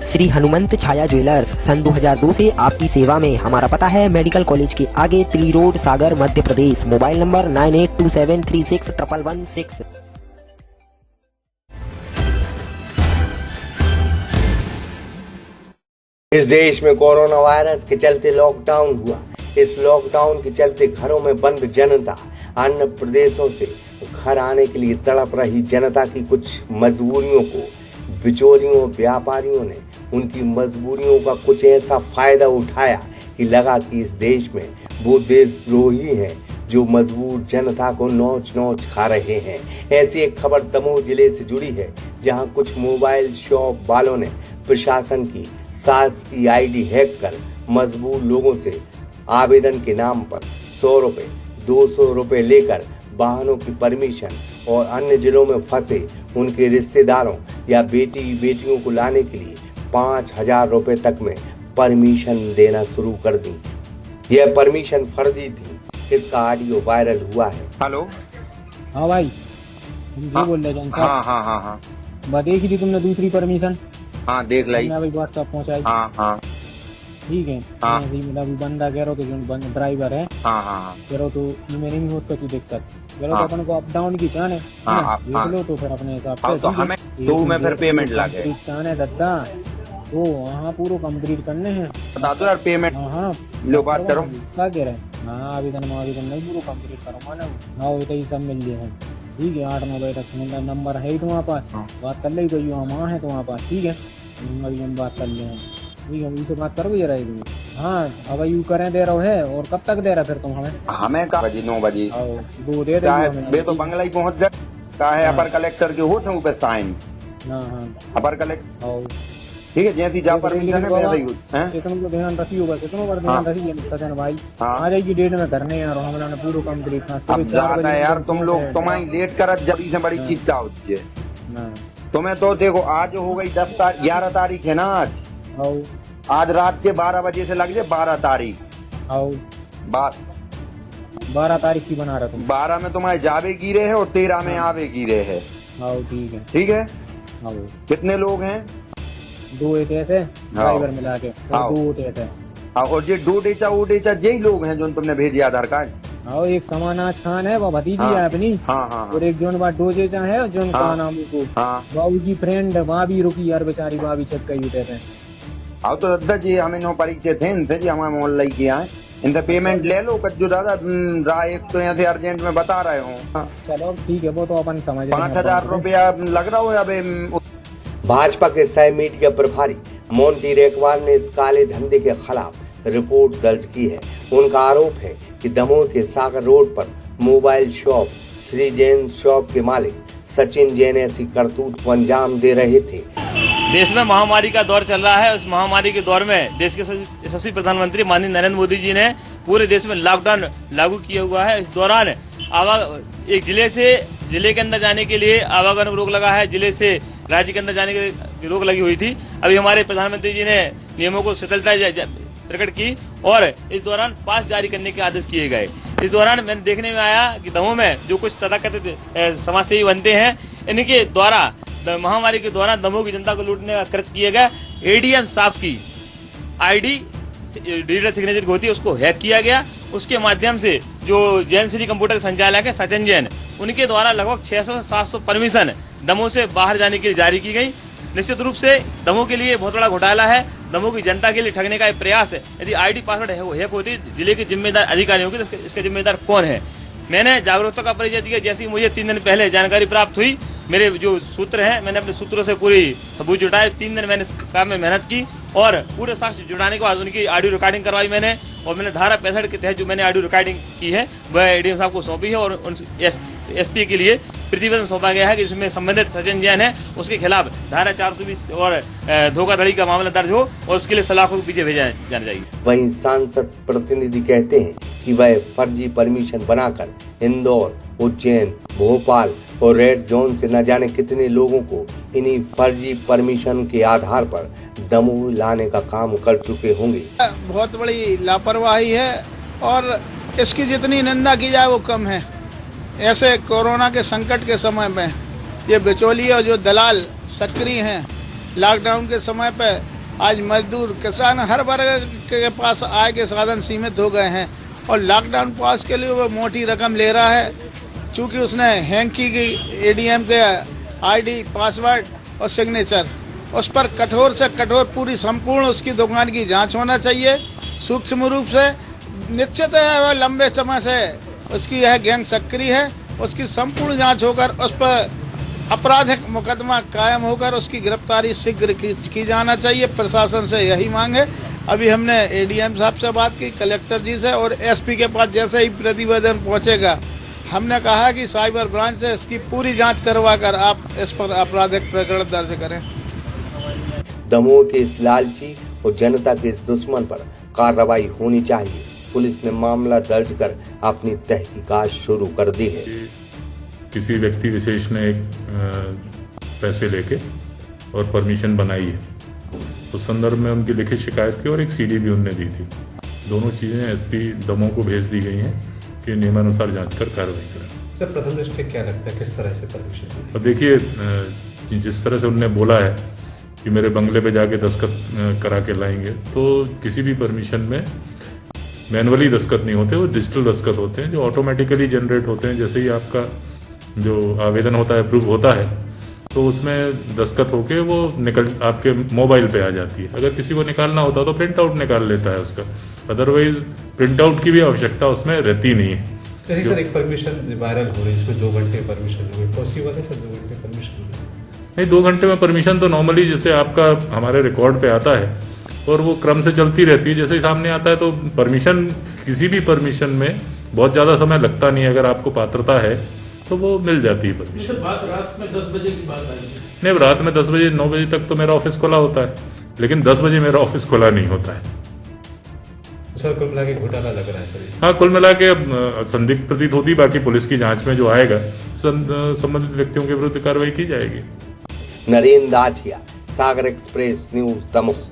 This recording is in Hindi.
श्री हनुमंत छाया ज्वेलर्स सन 2002 से आपकी सेवा में। हमारा पता है मेडिकल कॉलेज के आगे, Tili road, Sagar, Madhya Pradesh. Mobile number 9827361116। इस देश में कोरोना वायरस के चलते लॉकडाउन हुआ। इस लॉकडाउन के चलते घरों में बंद जनता, अन्य प्रदेशों से घर आने के लिए तड़प रही जनता की कुछ मजबूरियों को बिचौलियों व्यापारियों ने उनकी मजबूरियों का कुछ ऐसा फायदा उठाया कि लगा कि इस देश में वो देशद्रोही हैं जो मजबूर जनता को नोच नोच खा रहे हैं। ऐसी एक खबर दमोह जिले से जुड़ी है, जहां कुछ मोबाइल शॉप वालों ने प्रशासन की सास की आईडी हैक कर मजबूर लोगों से आवेदन के नाम पर 100 रुपए 200 रुपए लेकर वाहनों की परमिशन और अन्य जिलों में फंसे उनके रिश्तेदारों या बेटियों को लाने के लिए 5,000 रुपए तक में परमिशन देना शुरू कर दी। यह परमिशन फर्जी थी। इसका ऑडियो वायरल हुआ है। हेलो, हाँ भाई, तुम जो बोल रहे जॉन साहब? हाँ। बात देखी थी तुमने दूसरी परमिशन? हाँ, देख लाई। भाई व्हाट्सएप पहुँचाई। हाँ ठीक है। हाँ। मेरा भी बंदा कह रहा तो जो ड्राइवर है, हाँ कह रहा तो इनमें नहीं होता कुछ दिक्कत, कह रहा तो अपन को अप डाउन की चान है, देख लो तो फिर अपने हिसाब से। तो हमें दो में फिर पेमेंट लागे चान है दद्दा, तो वहाँ पूरा कंप्लीट करने हैं। बता दो यार पेमेंट। हाँ लो बात करो। क्या कह रहे हैं? हाँ, आवेदन नहीं पूरा कंप्लीट करो माने। हाँ, वो तो ये सब मिल जाए। ठीक है, 8-9 बजे तक नंबर है ही तुम्हारे पास, बात कर ले तो वहाँ है तुम्हारे पास। ठीक है, अभी हम बात कर ले हैं। ठीक है, उनसे बात करो जरा। हाँ, अब यू करें दे रहा है। और कब तक दे रहा फिर तुम हमें? का बजे 9 बजे 2 दे दे तो बंगला ही पहुँच जाए। का है अपर कलेक्टर के होते हैं साइन। हाँ, अपर कलेक्टर। ठीक है, जैसी जा परमिशन है वैसे ही इतना ध्यान रखियो, बस इतना पर ध्यान रखिए सजन भाई। आ जाएगी डेट में करने यार, हमने पूरा कंप्लीट था। अब जाता है यार, तुम लोग तुम्हारी लेट करत जल्दी से बड़ी चीज क्या होती है। तुम्हें तो देखो, आज हो गई 11 तारीख है ना। आज रात के 12 बजे से लग जाए 12 तारीख। 12 तारीख की बना रहा तुम? 12 में तुम्हारे जावे गिरे है और 13 में आवे गिरे है। ठीक है। कितने लोग हैं? 2 ऐसे ड्राइवर मिला के, 2 ऐसे। और ये डोडेचा यही लोग हैं जो तुमने भेजे आधार कार्ड। एक समानाज खान है, वो भतीजी है अपनी। और एक जोन बात डोजेचा है, जोन का नाम बाबू की फ्रेंड भाभी रुकी यार, बेचारी भाभी छत कही उठे थे। तो दादा जी हमें नो परिचय थे इनसे जी, हमारे मोहल्ला के यहाँ इनसे पेमेंट ले लो। कज्जू दादा एक तो यहाँ से अर्जेंट में बता रहे हो। चलो ठीक है, वो तो अपन समझ। 5,000 रुपया लग रहा हो। अब भाजपा के सह मीडिया प्रभारी मोंटी रेकवाल ने इस काले धंधे के खिलाफ रिपोर्ट दर्ज की है। उनका आरोप है कि दमोह के सागर रोड पर mobile shop Shri Jain shop के मालिक सचिन जैन ऐसी करतूत को अंजाम दे रहे थे। देश में महामारी का दौर चल रहा है। उस महामारी के दौर में देश के यशस्वी प्रधानमंत्री माननीय नरेंद्र मोदी जी ने पूरे देश में लॉकडाउन लागू किया हुआ है। इस दौरान एक जिले से जिले के अंदर जाने के लिए आवागमन रोक लगा है, जिले से राज्य के अंदर जाने के लिए रोक लगी हुई थी। अभी हमारे प्रधानमंत्री जी ने नियमों को शिथिलता प्रकट की और इस दौरान पास जारी करने के आदेश किए गए। इस दौरान मैंने देखने में आया कि दमोह में जो कुछ तथाकथित समाजसेवी बनते हैं, इनके द्वारा महामारी के दौरान दमोह की जनता को लूटने का कृत्य किया गया। एडीएम साहब की आईडी डिजिटल सिग्नेचर होती है, उसको हैक किया गया। उसके माध्यम से जो जैन श्री कंप्यूटर संचालक है सचिन जैन, उनके द्वारा लगभग 600 से 700 परमिशन दमोह से बाहर जाने के लिए जारी की गई। निश्चित रूप से दमोह के लिए बहुत बड़ा घोटाला है। दमोह की जनता के लिए ठगने का एक प्रयास है। यदि आईडी पासवर्ड हैक होती, जिले के जिम्मेदार अधिकारी होंगे तो इसके जिम्मेदार कौन है? मैंने जागरूकता का परिचय दिया। जैसे ही मुझे 3 दिन पहले जानकारी प्राप्त हुई, मेरे जो सूत्र हैं, मैंने अपने सूत्रों से पूरी सबूत जुटाए। 3 दिन मैंने इस काम में मेहनत की और पूरे साक्ष्य जुटाने के बाद उनकी ऑडियो रिकॉर्डिंग करवाई मैंने। और मैंने धारा 65 के तहत जो मैंने ऑडियो रिकॉर्डिंग की है वह एडीएम साहब को सौंपी है और एसपी के लिए प्रतिवेदन सौंपा गया है कि जिसमें संबंधित सचिन जैन है उसके खिलाफ धारा 420 और धोखाधड़ी का मामला दर्ज हो और उसके लिए सलाखों को पीछे भेजा जाना चाहिए। वहीं सांसद प्रतिनिधि कहते हैं कि वह फर्जी परमिशन बनाकर इंदौर, उज्जैन, भोपाल और रेड जोन से न जाने कितने लोगों को इन्हीं फर्जी परमिशन के आधार पर दमोह लाने का काम कर चुके होंगे। बहुत बड़ी लापरवाही है और इसकी जितनी निंदा की जाए वो कम है। ऐसे कोरोना के संकट के समय में ये बिचौलिए और जो दलाल सक्रिय हैं, लॉकडाउन के समय पे आज मजदूर किसान हर वर्ग के पास आय के साधन सीमित हो गए हैं और लॉकडाउन पास के लिए वो मोटी रकम ले रहा है। चूँकि उसने हैंग की गई एडीएम के आईडी, पासवर्ड और सिग्नेचर, उस पर कठोर से कठोर पूरी संपूर्ण उसकी दुकान की जांच होना चाहिए सूक्ष्म रूप से। निश्चित है वह लंबे समय से उसकी यह गैंग सक्रिय है, उसकी संपूर्ण जांच होकर उस पर आपराधिक मुकदमा कायम होकर उसकी गिरफ्तारी शीघ्र की जाना चाहिए। प्रशासन से यही मांग है। अभी हमने एडीएम साहब से बात की, कलेक्टर जी से, और एसपी के पास जैसे ही प्रतिवेदन पहुंचेगा हमने कहा कि साइबर ब्रांच से इसकी पूरी जांच करवाकर आप इस पर आपराधिक प्रकरण दर्ज करें। दमोह के इस लालची और जनता के इस दुश्मन पर कार्रवाई होनी चाहिए। पुलिस ने मामला दर्ज कर अपनी तहकीकात शुरू कर दी है। किसी व्यक्ति विशेष ने एक पैसे लेके और परमिशन बनाई है, उस संदर्भ में उनकी लिखित शिकायत थी और एक सीडी भी उनने दी थी। दोनों चीज़ें एसपी दमोह को भेज दी गई हैं कि नियमानुसार जांच कर कार्रवाई करें। सर, प्रथम दृष्टया क्या लगता है किस तरह से परमिशन? अब देखिए, जिस तरह से उनने बोला है कि मेरे बंगले पे जाके दस्तखत करा के लाएंगे, तो किसी भी परमिशन में मैनुअली दस्तखत नहीं होते, वो डिजिटल दस्तखत होते हैं जो ऑटोमेटिकली जनरेट होते हैं। जैसे ही आपका जो आवेदन होता है अप्रूव होता है तो उसमें दस्तखत होके वो निकल आपके मोबाइल पे आ जाती है। अगर किसी को निकालना होता तो प्रिंट आउट निकाल लेता है उसका, अदरवाइज प्रिंट आउट की भी आवश्यकता उसमें रहती नहीं है। जैसे सर एक परमिशन वायरल हो रही है, इसमें 2 घंटे परमिशन हो गई, पॉसिबल है सर 2 घंटे परमिशन? नहीं, 2 घंटे में परमिशन तो नॉर्मली जैसे आपका हमारे रिकॉर्ड पे आता है और वो क्रम से चलती रहती है, जैसे ही सामने आता है तो परमिशन, किसी भी परमिशन में बहुत ज़्यादा समय लगता नहीं है। अगर आपको पात्रता है तो वो मिल जाती है परमिशन। बात रात में 10 बजे की बात आई है। नहीं, रात में 10 बजे 9 बजे तक तो मेरा ऑफिस खुला होता है, लेकिन 10 बजे मेरा ऑफिस खुला नहीं होता है। सर कुल मिला के घोटाला लग रहा है सर? हाँ, कुल मिला के अब संदिग्ध प्रतीत होती, बाकी पुलिस की जांच में जो आएगा संबंधित व्यक्तियों के विरुद्ध कार्रवाई की जाएगी। नरेंद्र दाठिया, सागर एक्सप्रेस न्यूज, दमोह।